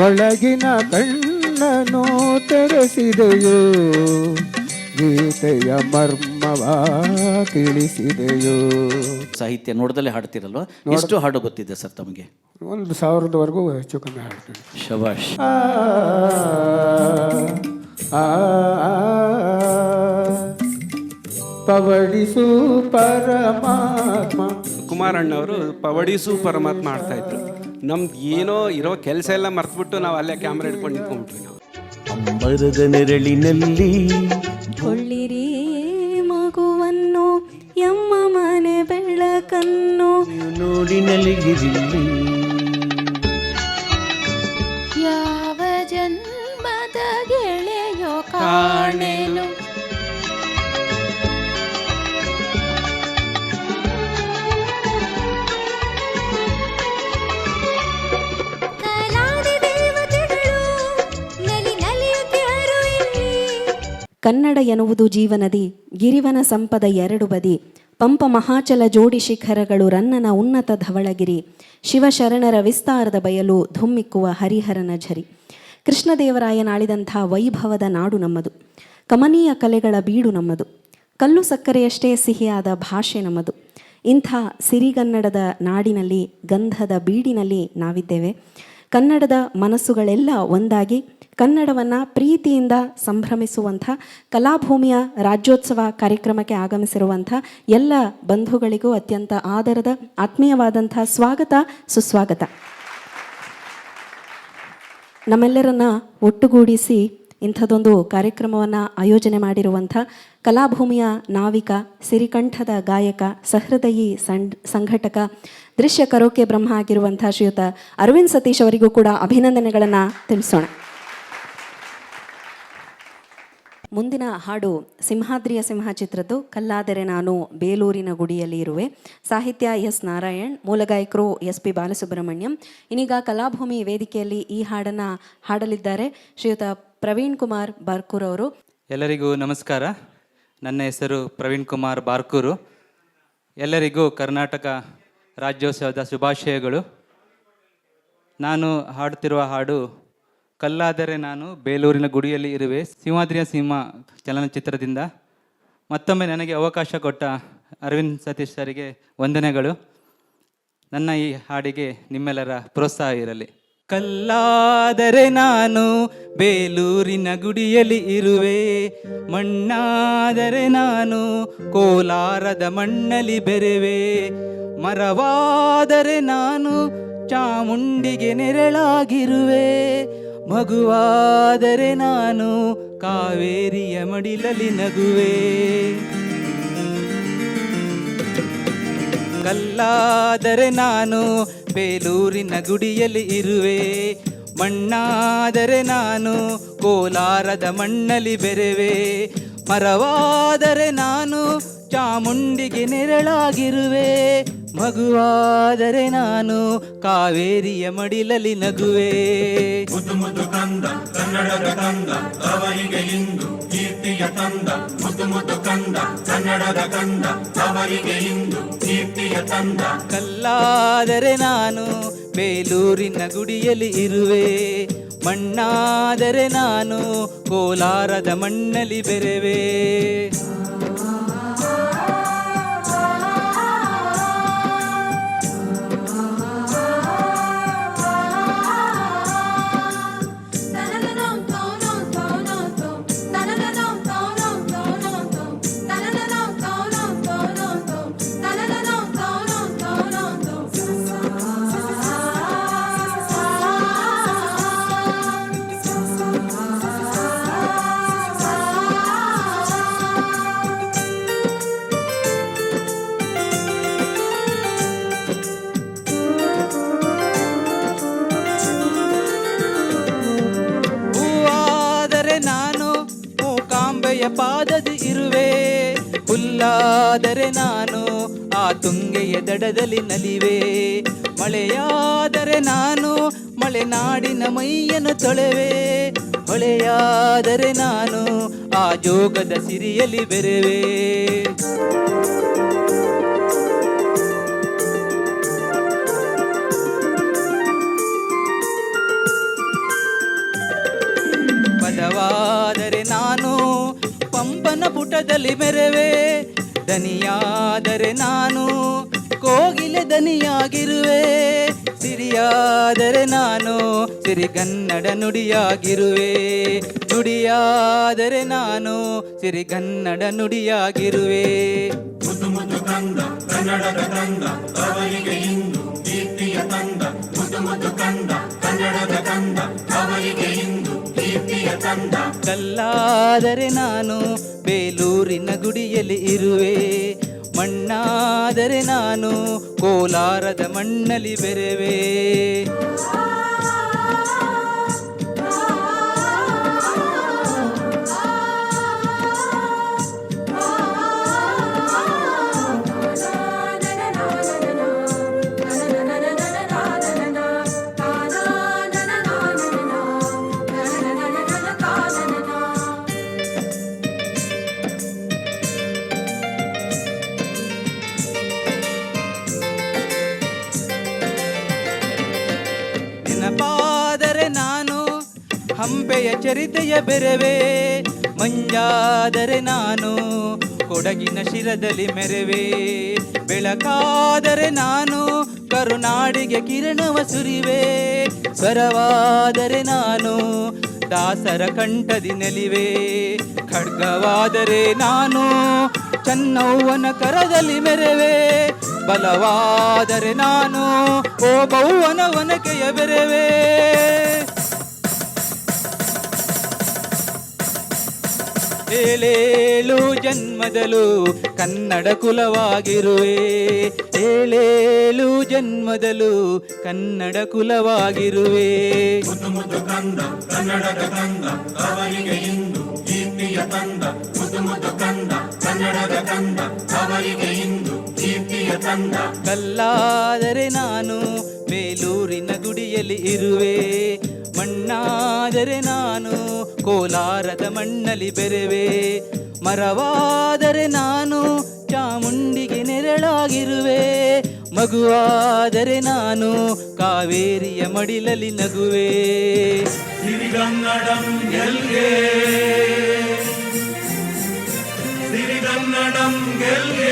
ಒಳಗಿನ ಕಣ್ಣನು ತೆರೆಸಿದೆಯೋ, ಗೀತೆಯ ಮರ್ಮವ ತಿಳಿಸಿದೆಯೋ. ಸಾಹಿತ್ಯ ನೋಡ್ದಲ್ಲೇ ಹಾಡ್ತಿರಲ್ವ? ಎಷ್ಟು ಹಾಡು ಗೊತ್ತಿದೆ ಸರ್ ತಮಗೆ? 1000ವರೆಗೂ ಹೆಚ್ಚು ಕಮ್ಮಿ ಹಾಡ್ತೀನಿ. ಶಬಾಷ್. ಪವಡಿಸು ಪರಮಾತ್ಮ. ಕುಮಾರಣ್ಣವರು ಪವಡಿಸು ಪರಮಾತ್ಮ ಆಡ್ತಾ ಇದ್ರು. ನಮ್ದು ಏನೋ ಇರೋ ಕೆಲಸ ಎಲ್ಲ ಮರ್ತ್ಬಿಟ್ಟು ನಾವು ಅಲ್ಲೇ ಕ್ಯಾಮ್ರಾ ಹಿಡ್ಕೊಂಡು ನಿಂತ್ಕೊಂಡ್ಬಿಟ್ವಿ. ನಾವು ಅಂಬರದ ನೆರಳಿನಲ್ಲಿ ಕೊಳ್ಳಿರಿ ಮಗುವನ್ನು, ಎಮ್ಮ ಮನೆ ಬೆಳಕನ್ನು ನೋಡಿ ನಲಿಗಿರಿಲ್ಲಿ. ಯಾವ ಜನ್ಮದ ಗೆಳೆಯೋ ಕಾಣೆನು. ಕನ್ನಡ ಎನ್ನುವುದು ಜೀವನದಿ, ಗಿರಿವನ ಸಂಪದ ಎರಡು ಬದಿ. ಪಂಪ ಮಹಾಚಲ ಜೋಡಿ ಶಿಖರಗಳು, ರನ್ನನ ಉನ್ನತ ಧವಳಗಿರಿ. ಶಿವಶರಣರ ವಿಸ್ತಾರದ ಬಯಲು, ಧುಮ್ಮಿಕ್ಕುವ ಹರಿಹರನ ಝರಿ. ಕೃಷ್ಣದೇವರಾಯನಾಳಿದಂಥ ವೈಭವದ ನಾಡು ನಮ್ಮದು. ಕಮನೀಯ ಕಲೆಗಳ ಬೀಡು ನಮ್ಮದು. ಕಲ್ಲು ಸಕ್ಕರೆಯಷ್ಟೇ ಸಿಹಿಯಾದ ಭಾಷೆ ನಮ್ಮದು. ಇಂಥ ಸಿರಿಗನ್ನಡದ ನಾಡಿನಲ್ಲಿ, ಗಂಧದ ಬೀಡಿನಲ್ಲಿ ನಾವಿದ್ದೇವೆ. ಕನ್ನಡದ ಮನಸ್ಸುಗಳೆಲ್ಲ ಒಂದಾಗಿ ಕನ್ನಡವನ್ನು ಪ್ರೀತಿಯಿಂದ ಸಂಭ್ರಮಿಸುವಂಥ ಕಲಾಭೂಮಿಯ ರಾಜ್ಯೋತ್ಸವ ಕಾರ್ಯಕ್ರಮಕ್ಕೆ ಆಗಮಿಸಿರುವಂಥ ಎಲ್ಲ ಬಂಧುಗಳಿಗೂ ಅತ್ಯಂತ ಆದರದ ಆತ್ಮೀಯವಾದಂಥ ಸ್ವಾಗತ, ಸುಸ್ವಾಗತ. ನಮ್ಮೆಲ್ಲರನ್ನ ಒಟ್ಟುಗೂಡಿಸಿ ಇಂಥದ್ದೊಂದು ಕಾರ್ಯಕ್ರಮವನ್ನು ಆಯೋಜನೆ ಮಾಡಿರುವಂಥ ಕಲಾಭೂಮಿಯ ನಾವಿಕ, ಸಿರಿಕಂಠದ ಗಾಯಕ, ಸಹೃದಯಿ ಸಂಘಟಕ, ದೃಶ್ಯ ಕರೋಕೆ ಬ್ರಹ್ಮ ಆಗಿರುವಂಥ ಶ್ರೀಯುತ ಅರವಿಂದ್ ಸತೀಶ್ ಅವರಿಗೂ ಕೂಡ ಅಭಿನಂದನೆಗಳನ್ನು ತಿಳಿಸೋಣ. ಮುಂದಿನ ಹಾಡು ಸಿಂಹಾದ್ರಿಯ ಸಿಂಹ ಚಿತ್ರದ್ದು ಕಲ್ಲಾದರೆ ನಾನು ಬೇಲೂರಿನ ಗುಡಿಯಲ್ಲಿ ಇರುವೆ. ಸಾಹಿತ್ಯ ಎಸ್ ನಾರಾಯಣ್, ಮೂಲಗಾಯಕರು SP ಬಾಲಸುಬ್ರಹ್ಮಣ್ಯಂ. ಇನ್ನೀಗ ಕಲಾಭೂಮಿ ವೇದಿಕೆಯಲ್ಲಿ ಈ ಹಾಡನ್ನು ಹಾಡಲಿದ್ದಾರೆ ಶ್ರೀಯುತ ಪ್ರವೀಣ್ ಕುಮಾರ್ ಬಾರ್ಕೂರ್ ಅವರು. ಎಲ್ಲರಿಗೂ ನಮಸ್ಕಾರ. ನನ್ನ ಹೆಸರು ಪ್ರವೀಣ್ ಕುಮಾರ್ ಬಾರ್ಕೂರು. ಎಲ್ಲರಿಗೂ ಕರ್ನಾಟಕ ರಾಜ್ಯೋತ್ಸವದ ಶುಭಾಶಯಗಳು. ನಾನು ಹಾಡುತ್ತಿರುವ ಹಾಡು ಕಲ್ಲಾದರೆ ನಾನು ಬೇಲೂರಿನ ಗುಡಿಯಲ್ಲಿ ಇರುವೆ, ಸಿಂಹಾದ್ರಿಯ ಸಿಂಹ ಚಲನಚಿತ್ರದಿಂದ. ಮತ್ತೊಮ್ಮೆ ನನಗೆ ಅವಕಾಶ ಕೊಟ್ಟ ಅರವಿಂದ್ ಸತೀಶ್ ಸರಿಗೆ ವಂದನೆಗಳು. ನನ್ನ ಈ ಹಾಡಿಗೆ ನಿಮ್ಮೆಲ್ಲರ ಪ್ರೋತ್ಸಾಹ ಇರಲಿ. ಕಲ್ಲಾದರೆ ನಾನು ಬೇಲೂರಿನ ಗುಡಿಯಲ್ಲಿ ಇರುವೆ, ಮಣ್ಣಾದರೆ ನಾನು ಕೋಲಾರದ ಮಣ್ಣಲ್ಲಿ ಬೆರೆವೆ, ಮರವಾದರೆ ನಾನು ಚಾಮುಂಡಿಗೆ ನೆರಳಾಗಿರುವೆ, ಮಗುವಾದರೆ ನಾನು ಕಾವೇರಿಯ ಮಡಿಲಲ್ಲಿ ನಗುವೆ. ಕಲ್ಲಾದರೆ ನಾನು ಬೇಲೂರಿನ ಗುಡಿಯಲ್ಲಿ ಇರುವೆ, ಮಣ್ಣಾದರೆ ನಾನು ಕೋಲಾರದ ಮಣ್ಣಲ್ಲಿ ಬೆರೆವೆ, ಮರವಾದರೆ ನಾನು ಚಾಮುಂಡಿಗೆ ನೆರಳಾಗಿರುವೆ, ಮಗುವಾದರೆ ನಾನು ಕಾವೇರಿಯ ಮಡಿಲಲ್ಲಿ ನಗುವೆ. ಮುದ್ದು ಮುದ್ದು ಕಂದ ಕನ್ನಡದ ಕಂದ ಅವರಿಗೆ ಇಂದು ಕೀರ್ತಿಯ ತಂದ, ಮುದ್ದು ಮುದ್ದು ಕಂದ ಕನ್ನಡದ ಕಂದ ಅವರಿಗೆ ಇಂದು ಕೀರ್ತಿಯ ತಂದ. ಕಲ್ಲಾದರೆ ನಾನು ಬೇಲೂರಿನ ಗುಡಿಯಲ್ಲಿ ಇರುವೆ, ಮಣ್ಣಾದರೆ ನಾನು ಕೋಲಾರದ ಮಣ್ಣಲ್ಲಿ ಬೆರೆವೆ. ಪಾದದಿ ಇರುವೆ, ಹುಲ್ಲಾದರೆ ನಾನು ಆ ತುಂಗೆಯ ದಡದಲ್ಲಿ ನಲಿವೆ, ಮಳೆಯಾದರೆ ನಾನು ಮಲೆನಾಡಿನ ಮೈಯನ್ನು ತೊಳೆವೆ, ಹೊಳೆಯಾದರೆ ನಾನು ಆ ಜೋಗದ ಸಿರಿಯಲ್ಲಿ ಬೆರೆವೆ. ಸ್ವರವಾದರೆ ನಾನು ಪಂಪನ ಪುಟದಲ್ಲಿ ಮೆರವೆ, ದನಿಯಾದರೆ ನಾನು ಕೋಗಿಲೆ ದನಿಯಾಗಿರುವೆ, ಸಿರಿಯಾದರೆ ನಾನು ಸಿರಿಗನ್ನಡ ನುಡಿಯಾಗಿರುವೆ, ನುಡಿಯಾದರೆ ನಾನು ಸಿರಿಗನ್ನಡ ನುಡಿಯಾಗಿರುವೆ. ಮುದ್ದು ಮುದ್ದು ಕಂದ ಕನ್ನಡದ ಕಂದ ಅವರಿಗೆ ಇಂದು ಕೀರ್ತಿಯ ತಂದ, ಮುದ್ದು ಮುದ್ದು ಕಂದ ಕನ್ನಡದ ಕಂದ ಅವರಿಗೆ ಇಂದು ಕೀರ್ತಿಯ ತಂದ. ಕಲ್ಲಾದರೆ ನಾನು ಬೇಲೂರಿನ ಗುಡಿಯಲ್ಲಿ ಇರುವೆ, ಮಣ್ಣಾದರೆ ನಾನು ಕೋಲಾರದ ಮಣ್ಣಲ್ಲಿ ಬೆರೆವೆ. ನೆನಪಾದರೆ ನಾನು ಹಂಪೆಯ ಚರಿತೆಯ ಬೆರವೆ, ಮಂಜಾದರೆ ನಾನು ಕೊಡಗಿನ ಶಿರದಲ್ಲಿ ಮೆರವೆ, ಬೆಳಕಾದರೆ ನಾನು ಕರುನಾಡಿಗೆ ಕಿರಣವ ಸುರಿವೆ, ಸ್ವರವಾದರೆ ನಾನು ದಾಸರ ಕಂಠದಿ ನೆಲಿವೆ, ಖಡ್ಗವಾದರೆ ನಾನು ಚನ್ನವ್ವನ ಕರದಲ್ಲಿ ಮೆರವೆ, ಬಲವಾದರೆ ನಾನು ಓ ಬೌವನ ವನಕೆಯ ಬೆರವೆ. ಏಳೇಳು ಜನ್ಮದಲು ಕನ್ನಡ ಕುಲವಾಗಿರುವೆ, ಏಳೇಳು ಜನ್ಮದಲು ಕನ್ನಡ ಕುಲವಾಗಿರುವೆ. ಮುದ್ದು ಮುದ್ದು ಕಂದ ಕನ್ನಡದ ಕಂದ ಅವರಿಗೆ ಇಂದು ಕೀರ್ತಿಯ ತಂದ, ಮುದ್ದು ಮುದ್ದು ಕಂದ ಕನ್ನಡದ ಕಂದ ಅವರಿಗೆ ಇಂದು ಕೀರ್ತಿಯ ತಂದ. ಕಲ್ಲಾದರೆ ನಾನು ಬೇಲೂರಿನ ಗುಡಿಯಲ್ಲಿ ಇರುವೆ, ಮಣ್ಣಾದರೆ ನಾನು ಕೋಲಾರದ ಮಣ್ಣಲ್ಲಿ ಬೆರೆವೆ, ಮರವಾದರೆ ನಾನು ಚಾಮುಂಡಿಗೆ ನೆರಳಾಗಿರುವೆ, ಮಗುವಾದರೆ ನಾನು ಕಾವೇರಿಯ ಮಡಿಲಲ್ಲಿ ನಗುವೆ. ಸಿರಿಗನ್ನಡಂ ಗೆಲ್ಗೆ, ಸಿರಿಗನ್ನಡಂ ಗೆಲ್ಗೆ.